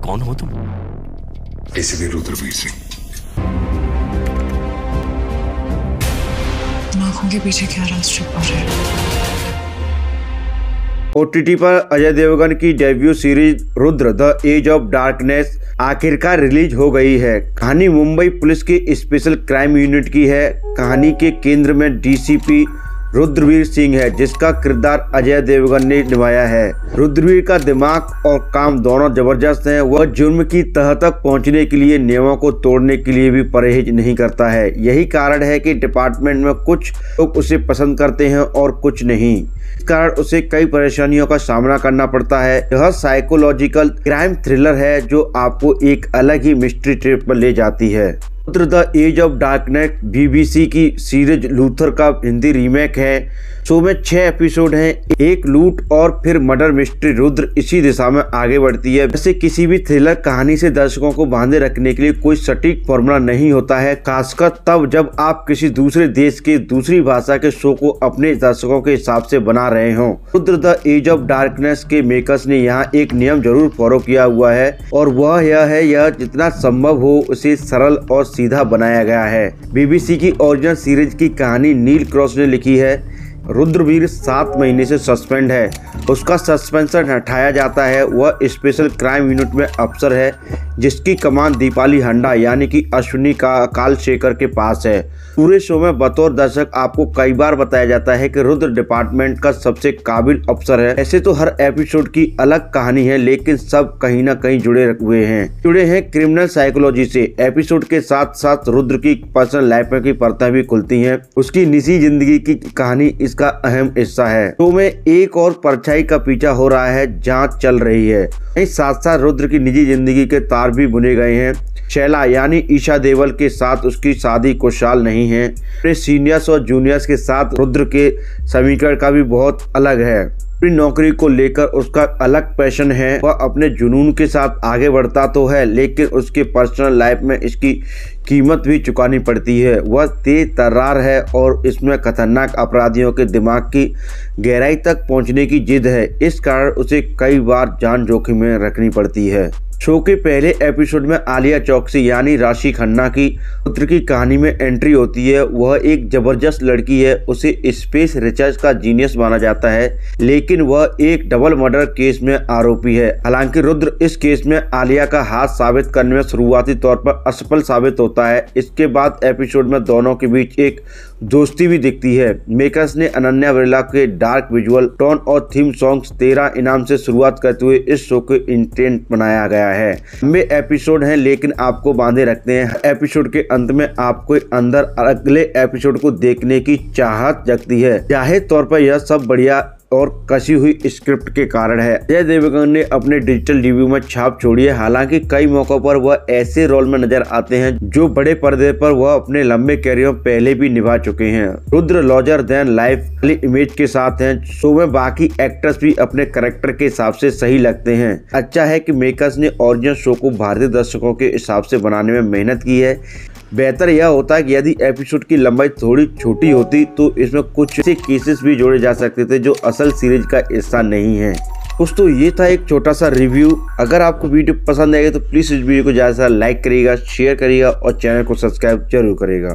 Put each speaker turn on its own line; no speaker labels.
कौन हो तुम?
इसलिए रुद्रवीर सिंह।
आंखों के पीछे क्या राज छुपा है?
OTT पर अजय देवगन की debut series Rudra the as of darkness आखिरकार रिलीज हो गई है। कहानी मुंबई पुलिस की स्पेशल क्राइम यूनिट की है। कहानी के केंद्र में DCP रुद्रवीर सिंह है, जिसका किरदार अजय देवगन ने निभाया है। रुद्रवीर का दिमाग और काम दोनों जबरदस्त हैं। वह जुर्म की तह तक पहुंचने के लिए नियमों को तोड़ने के लिए भी परहेज नहीं करता है। यही कारण है कि डिपार्टमेंट में कुछ लोग उसे पसंद करते हैं और कुछ नहीं। इस कारण उसे कई परेशानियों का सामना करना पड़ता है। यह साइकोलॉजिकल क्राइम थ्रिलर है जो आपको एक अलग ही मिस्ट्री ट्रिप पर ले जाती है। Rudra the as of darkness BBC की सीरीज लूथर का हिंदी रीमेक है। शो में 6 एपिसोड हैं। एक लूट और फिर मर्डर मिस्ट्री रुद्र इसी दिशा में आगे बढ़ती है। वैसे किसी भी थ्रिलर कहानी से दर्शकों को बांधे रखने के लिए कोई सटीक फॉर्मूला नहीं होता है, खासकर तब जब आप किसी दूसरे देश के दूसरी भाषा के शो को अपने दर्शकों के हिसाब से बना रहे हों। Rudra the as of darkness के मेकर्स ने यहाँ एक नियम जरूर फॉलो किया हुआ है, और वह यह है यह जितना संभव हो उसे सरल और सीधा बनाया गया है। BBC की ओरिजिनल सीरीज की कहानी नील क्रॉस ने लिखी है। रुद्रवीर 7 महीने से सस्पेंड है। उसका सस्पेंशन हटाया जाता है। वह स्पेशल क्राइम यूनिट में अफसर है, जिसकी कमान दीपाली हंडा यानी कि अश्विनी कालशेखर के पास है। पूरे शो में बतौर दर्शक आपको कई बार बताया जाता है कि रुद्र डिपार्टमेंट का सबसे काबिल अफसर है। ऐसे तो हर एपिसोड की अलग कहानी है, लेकिन सब कहीं न कहीं जुड़े हैं क्रिमिनल साइकोलॉजी से। एपिसोड के साथ साथ रुद्र की पर्सनल लाइफ में की परतें भी खुलती हैं। उसकी निजी जिंदगी की कहानी इसका अहम हिस्सा है। शो में एक और परछाई का पीछा हो रहा है, जांच चल रही है। साथ साथ रुद्र की निजी जिंदगी के तार भी बुने गए हैं। शैला यानी ईशा देवल के साथ उसकी शादी खुशहाल नहीं है। अपने सीनियर्स और जूनियर्स के साथ रुद्र के समीकरण का भी बहुत अलग है। अपनी नौकरी को लेकर उसका अलग पैशन है। वह अपने जुनून के साथ आगे बढ़ता तो है, लेकिन उसके पर्सनल लाइफ में इसकी कीमत भी चुकानी पड़ती है। वह तेज तर्रार है और इसमें खतरनाक अपराधियों के दिमाग की गहराई तक पहुंचने की जिद है। इस कारण उसे कई बार जान जोखिम में रखनी पड़ती है। शो के पहले एपिसोड में आलिया चौकसी यानी राशि खन्ना की रुद्र की कहानी में एंट्री होती है। वह एक जबरदस्त लड़की है। उसे स्पेस रिसर्च का जीनियस माना जाता है, लेकिन वह एक डबल मर्डर केस में आरोपी है। हालांकि रुद्र इस केस में आलिया का हाथ साबित करने में शुरुआती तौर पर असफल साबित होता है। इसके बाद एपिसोड में दोनों के बीच एक दोस्ती भी दिखती है। मेकर्स ने अनन्या बिरला के डार्क विजुअल टोन और थीम सॉन्ग्स 13 इनाम से शुरुआत करते हुए इस शो को इंटेंट बनाया गया है। लंबे एपिसोड हैं, लेकिन आपको बांधे रखते हैं। एपिसोड के अंत में आपको अंदर अगले एपिसोड को देखने की चाहत जगती है। जाहिर तौर पर यह सब बढ़िया और कसी हुई स्क्रिप्ट के कारण है। अजय देवगन ने अपने डिजिटल डेब्यू में छाप छोड़ी है। हालांकि कई मौकों पर वह ऐसे रोल में नजर आते हैं जो बड़े पर्दे पर वह अपने लंबे कैरियर में पहले भी निभा चुके हैं। रुद्र लॉजर देन लाइफ वाली इमेज के साथ हैं। शो में बाकी एक्टर्स भी अपने कैरेक्टर के हिसाब से सही लगते हैं। अच्छा है कि मेकर्स ने ओरिजिनल शो को भारतीय दर्शकों के हिसाब से बनाने में मेहनत की है। बेहतर यह होता है कि यदि एपिसोड की लंबाई थोड़ी छोटी होती तो इसमें कुछ ऐसे केसेस भी जोड़े जा सकते थे जो असल सीरीज का हिस्सा नहीं है। दोस्तों, ये था एक छोटा सा रिव्यू। अगर आपको वीडियो पसंद आएगा तो प्लीज़ इस वीडियो को ज़्यादा से ज़्यादा लाइक करिएगा, शेयर करिएगा और चैनल को सब्सक्राइब जरूर करिएगा।